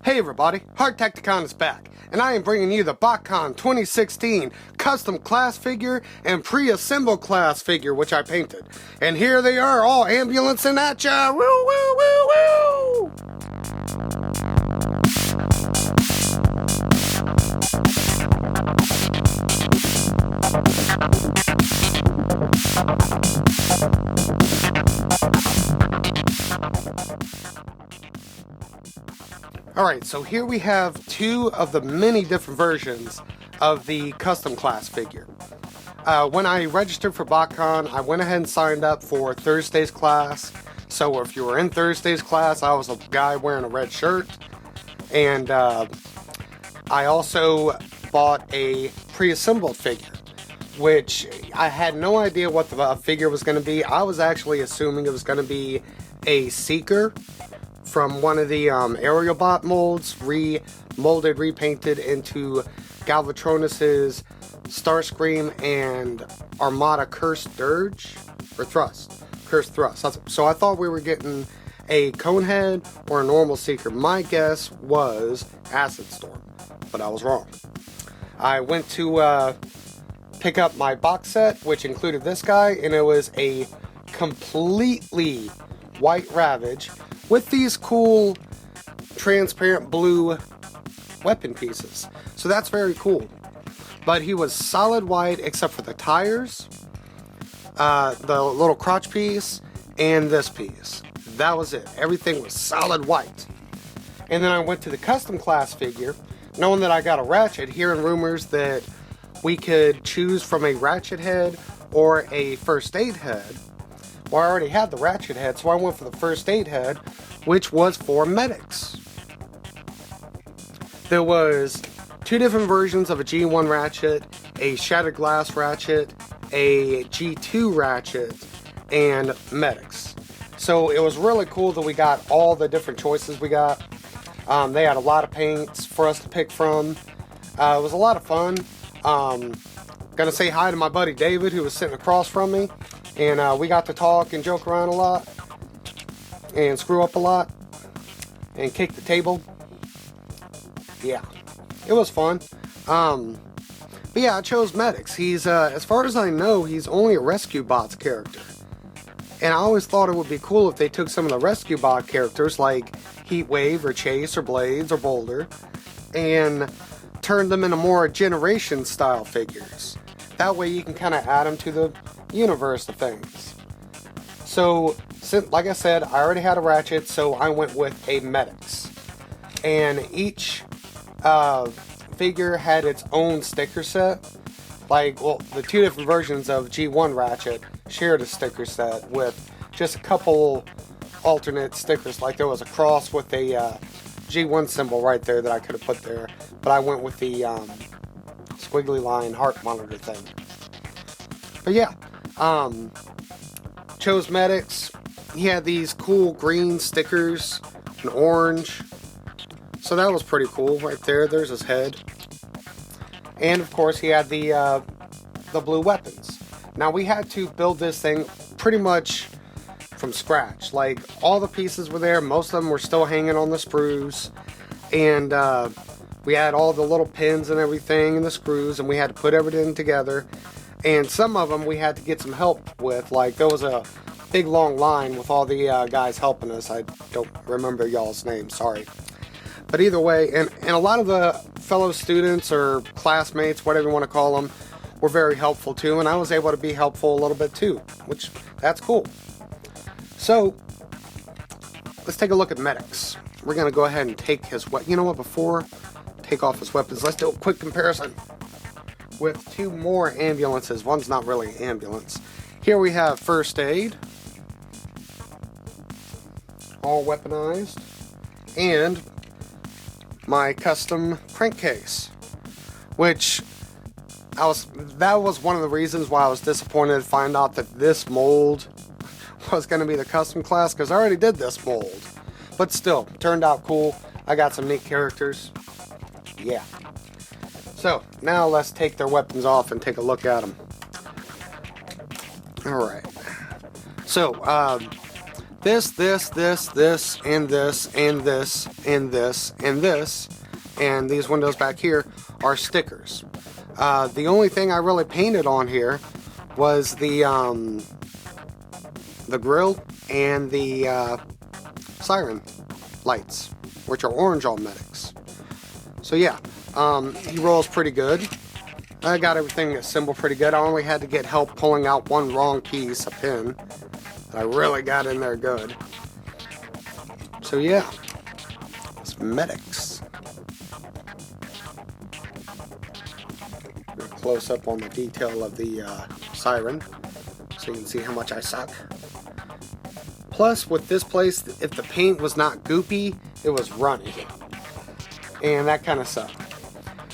Hey everybody, Hardtekticon is back, and I am bringing you the Botcon 2016 custom class figure and pre-assembled class figure, which I painted. And here they are, all ambulancing at ya! Woo woo woo woo! Alright, so here we have two of the many different versions of the custom class figure. When I registered for Botcon, I went ahead and signed up for Thursday's class. So if you were in Thursday's class, I was a guy wearing a red shirt. And I also bought a pre-assembled figure, which I had no idea what the figure was going to be. I was actually assuming it was going to be a Seeker from one of the aerial bot molds, remolded, repainted into Galvatronus's Starscream and Armada Cursed Dirge, or Thrust, Cursed Thrust. So I thought we were getting a Conehead or a normal Seeker. My guess was Acid Storm, but I was wrong. I went to pick up my box set, which included this guy, and it was a completely white Ravage with these cool transparent blue weapon pieces. So that's very cool. But he was solid white except for the tires, the little crotch piece, and this piece. That was it. Everything was solid white. And then I went to the custom class figure, knowing that I got a Ratchet, hearing rumors that we could choose from a Ratchet head or a first aid head. Well, I already had the Ratchet head, so I went for the first aid head, which was for Medix. There was two different versions of a G1 Ratchet, a Shattered Glass Ratchet, a G2 Ratchet, and Medix. So it was really cool that we got all the different choices we got. They had a lot of paints for us to pick from. It was a lot of fun. Gonna say hi to my buddy David, who was sitting across from me. And we got to talk and joke around a lot, and screw up a lot, and kick the table. Yeah, it was fun. But yeah, I chose Medix. He's, as far as I know, he's only a Rescue Bots character. And I always thought it would be cool if they took some of the Rescue Bot characters, like Heatwave, or Chase, or Blades, or Boulder, and turned them into more Generation-style figures. That way you can kind of add them to the universe of things. So, like I said, I already had a Ratchet, so I went with a Medix. And each figure had its own sticker set. Like, well, the two different versions of G1 Ratchet shared a sticker set with just a couple alternate stickers. Like there was a cross with a G1 symbol right there that I could have put there. But I went with the squiggly line heart monitor thing. But yeah, chose Medix. He had these cool green stickers and orange. So that was pretty cool right there. There's his head. And of course he had the blue weapons. Now we had to build this thing pretty much from scratch. Like all the pieces were there. Most of them were still hanging on the sprues. And we had all the little pins and everything and the screws, and we had to put everything together. And some of them we had to get some help with. Like there was a big long line with all the guys helping us. I don't remember y'all's names, sorry. But either way, and a lot of the fellow students or classmates, whatever you want to call them, were very helpful too. And I was able to be helpful a little bit too, which that's cool. So let's take a look at Medix. We're going to go ahead and take his weapon. You know what, before take off his weapons, let's do a quick comparison with two more ambulances. One's not really an ambulance. Here we have first aid, all weaponized, and my custom crankcase, which that was one of the reasons why I was disappointed to find out that this mold was going to be the custom class, because I already did this mold. But still, turned out cool. I got some neat characters. Yeah. So, now let's take their weapons off and take a look at them. Alright. So, this, and this, and this, and this, and this, and these windows back here are stickers. The only thing I really painted on here was the grill and the siren lights, which are orange on Medix. So yeah, he rolls pretty good. I got everything assembled pretty good. I only had to get help pulling out one wrong piece, a pin, that I really got in there good. So yeah, it's Medix. Close up on the detail of the siren, so you can see how much I suck. Plus, with this place, if the paint was not goopy, it was runny, and that kind of sucked.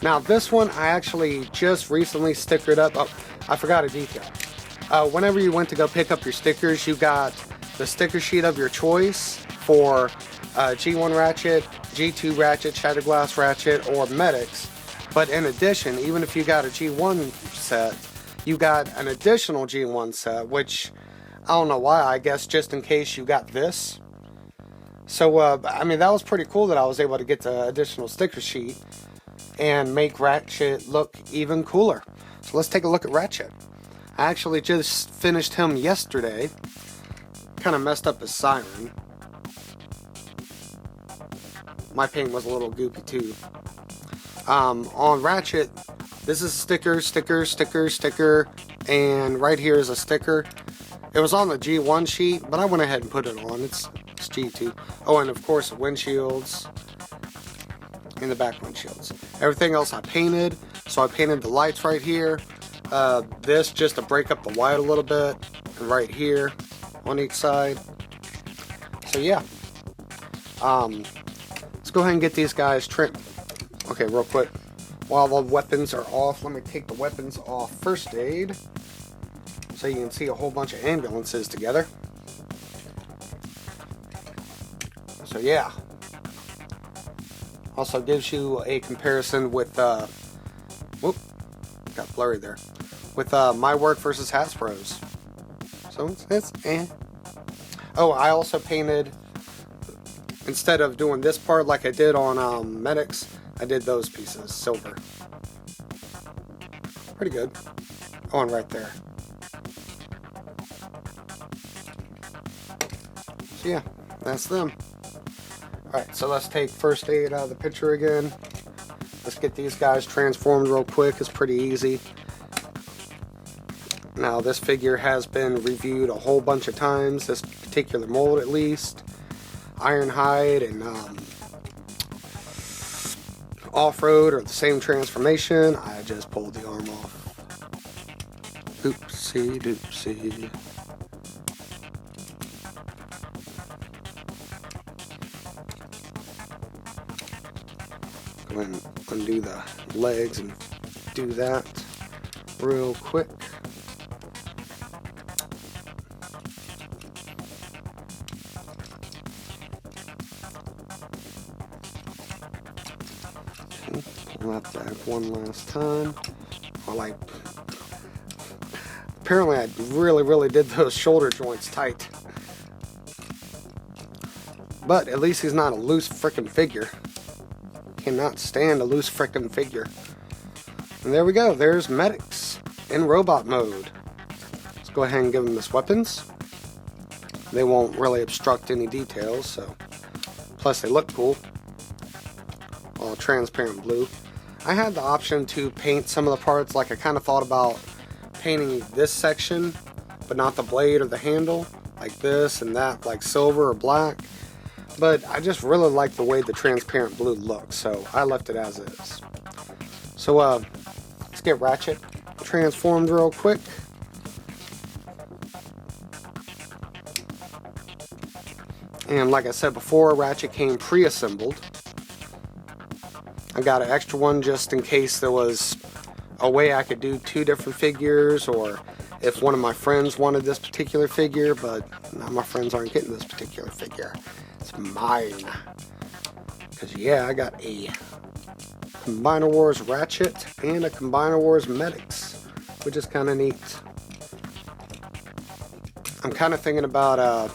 Now this one, I actually just recently stickered up. Oh, I forgot a detail. Whenever you went to go pick up your stickers, you got the sticker sheet of your choice for G1 Ratchet, G2 Ratchet, Shatterglass Ratchet, or Medix. But in addition, even if you got a G1 set, you got an additional G1 set, which I don't know why, I guess just in case you got this. So, I mean, that was pretty cool that I was able to get the additional sticker sheet and make Ratchet look even cooler. So let's take a look at Ratchet. I actually just finished him yesterday. Kind of messed up his siren. My paint was a little goopy too. On Ratchet, this is sticker, sticker, sticker, sticker, and right here is a sticker. It was on the G1 sheet, but I went ahead and put it on. It's G2. Oh, and of course the windshields and the back windshields. Everything else I painted. So I painted the lights right here. This just to break up the white a little bit, and right here on each side. So yeah, let's go ahead and get these guys trimmed. Okay, real quick, while the weapons are off, let me take the weapons off first aid, so you can see a whole bunch of ambulances together. So yeah, also gives you a comparison with, whoop, got blurry there, with my work versus Hasbro's. So it's eh. Oh, I also painted, instead of doing this part like I did on Medix, I did those pieces silver. Pretty good. Oh, and right there. So yeah, that's them. Alright, so let's take first aid out of the picture again. Let's get these guys transformed real quick. It's pretty easy. Now this figure has been reviewed a whole bunch of times, this particular mold at least. Ironhide and Off-Road are the same transformation. I just pulled the arm off. Oopsie doopsie. Go ahead and undo the legs and do that real quick. Pull that back one last time. Apparently I really did those shoulder joints tight. But at least he's not a loose frickin' figure. Cannot stand a loose frickin' figure. And there we go, there's Medix in robot mode. Let's go ahead and give him his weapons. They won't really obstruct any details, so. Plus they look cool. All transparent blue. I had the option to paint some of the parts, like I kind of thought about painting this section, but not the blade or the handle, like this and that, like silver or black. But I just really like the way the transparent blue looks, so I left it as is. So let's get Ratchet transformed real quick. And like I said before, Ratchet came pre-assembled. I got an extra one just in case there was a way I could do two different figures, or if one of my friends wanted this particular figure, but now my friends aren't getting this particular figure. It's mine. Because yeah, I got a Combiner Wars Ratchet and a Combiner Wars Medix, which is kind of neat. I'm kind of thinking about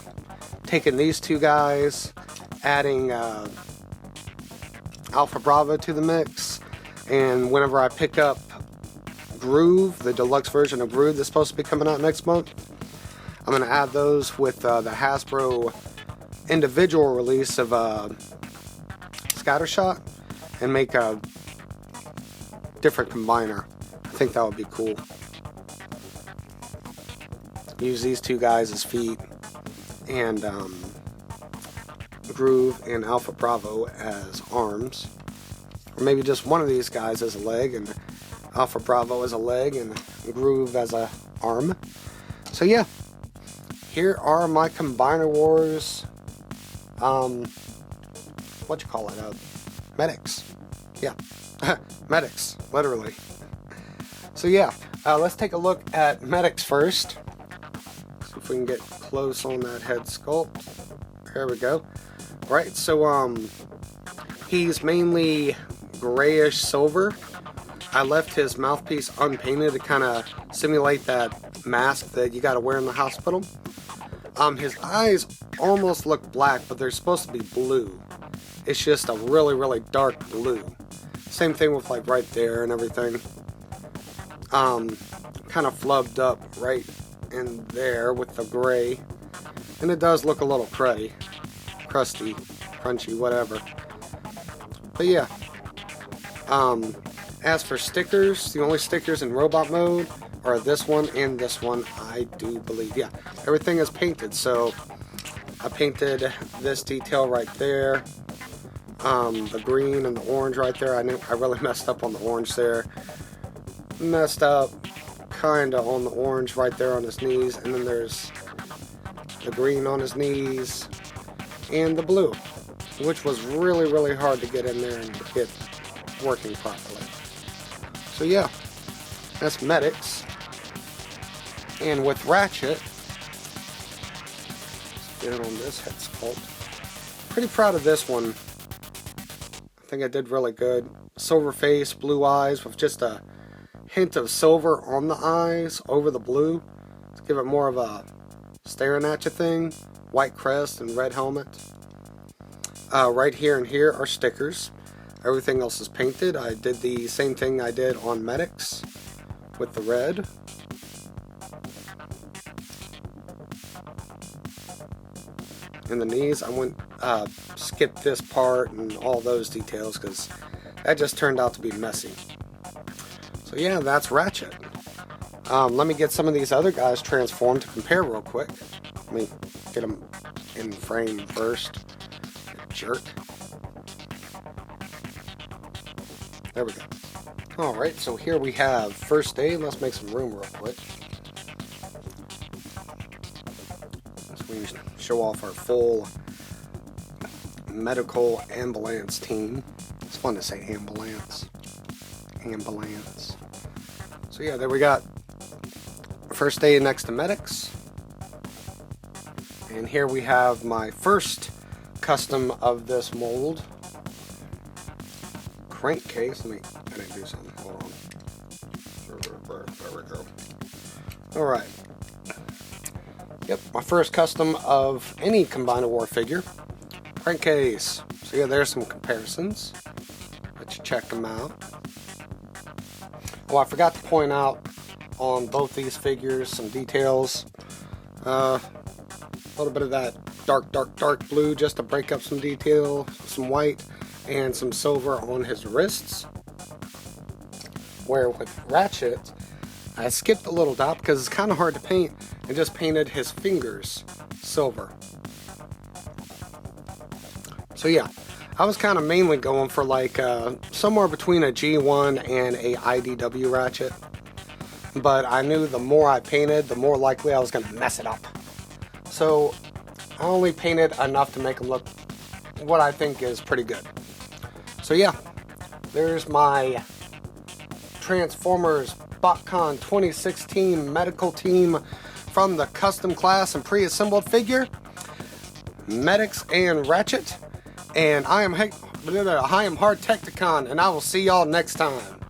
taking these two guys, adding Alpha Bravo to the mix, and whenever I pick up Groove, the deluxe version of Groove that's supposed to be coming out next month, I'm going to add those with the Hasbro individual release of Scattershot and make a different combiner. I think that would be cool. Use these two guys as feet and Groove and Alpha Bravo as arms, or maybe just one of these guys as a leg and Alpha Bravo as a leg and Groove as a arm. So yeah, here are my Combiner Wars what you call it, Medix. Yeah, Medix, literally. So yeah, let's take a look at Medix first. See if we can get close on that head sculpt. There we go. Right, so he's mainly grayish silver. I left his mouthpiece unpainted to kind of simulate that mask that you got to wear in the hospital. His eyes almost look black, but they're supposed to be blue. It's just a really, really dark blue. Same thing with like right there and everything. Kind of flubbed up right in there with the gray. And it does look a little crusty, crunchy, whatever. But yeah. As for stickers, the only stickers in robot mode are this one and this one, I do believe. Yeah, everything is painted. So I painted this detail right there, the green and the orange right there. I really messed up on the orange there. Messed up kind of on the orange right there on his knees, and then there's the green on his knees and the blue, which was really, really hard to get in there and get working properly. So yeah, that's Medix. And with Ratchet, get it on this head sculpt. Pretty proud of this one. I think I did really good. Silver face, blue eyes with just a hint of silver on the eyes over the blue to give it more of a staring at you thing. White crest and red helmet. Right here and here are stickers. Everything else is painted. I did the same thing I did on Medix with the red. In the knees, I went skipped this part and all those details because that just turned out to be messy. So yeah, that's Ratchet. Let me get some of these other guys transformed to compare real quick. Let me get them in frame first. Jerk. There we go. Alright, so here we have first aid. Let's make some room real quick. So we show off our full medical ambulance team. It's fun to say ambulance. Ambulance. So yeah, there we got first aid next to Medix. And here we have my first custom of this mold. Crankcase. I didn't do something. Hold on. There we go. Alright. Yep, my first custom of any Combiner War figure. Crankcase. So yeah, there's some comparisons. Let you check them out. Oh, I forgot to point out on both these figures some details. A little bit of that dark blue just to break up some detail, some white, and some silver on his wrists. Where with Ratchet, I skipped a little dot because it's kind of hard to paint and just painted his fingers silver. So yeah, I was kind of mainly going for like somewhere between a G1 and a IDW Ratchet. But I knew the more I painted, the more likely I was going to mess it up. So I only painted enough to make him look what I think is pretty good. So yeah, there's my Transformers Botcon 2016 medical team from the custom class and pre-assembled figure, Medix and Ratchet. And I am Hardtekticon, and I will see y'all next time.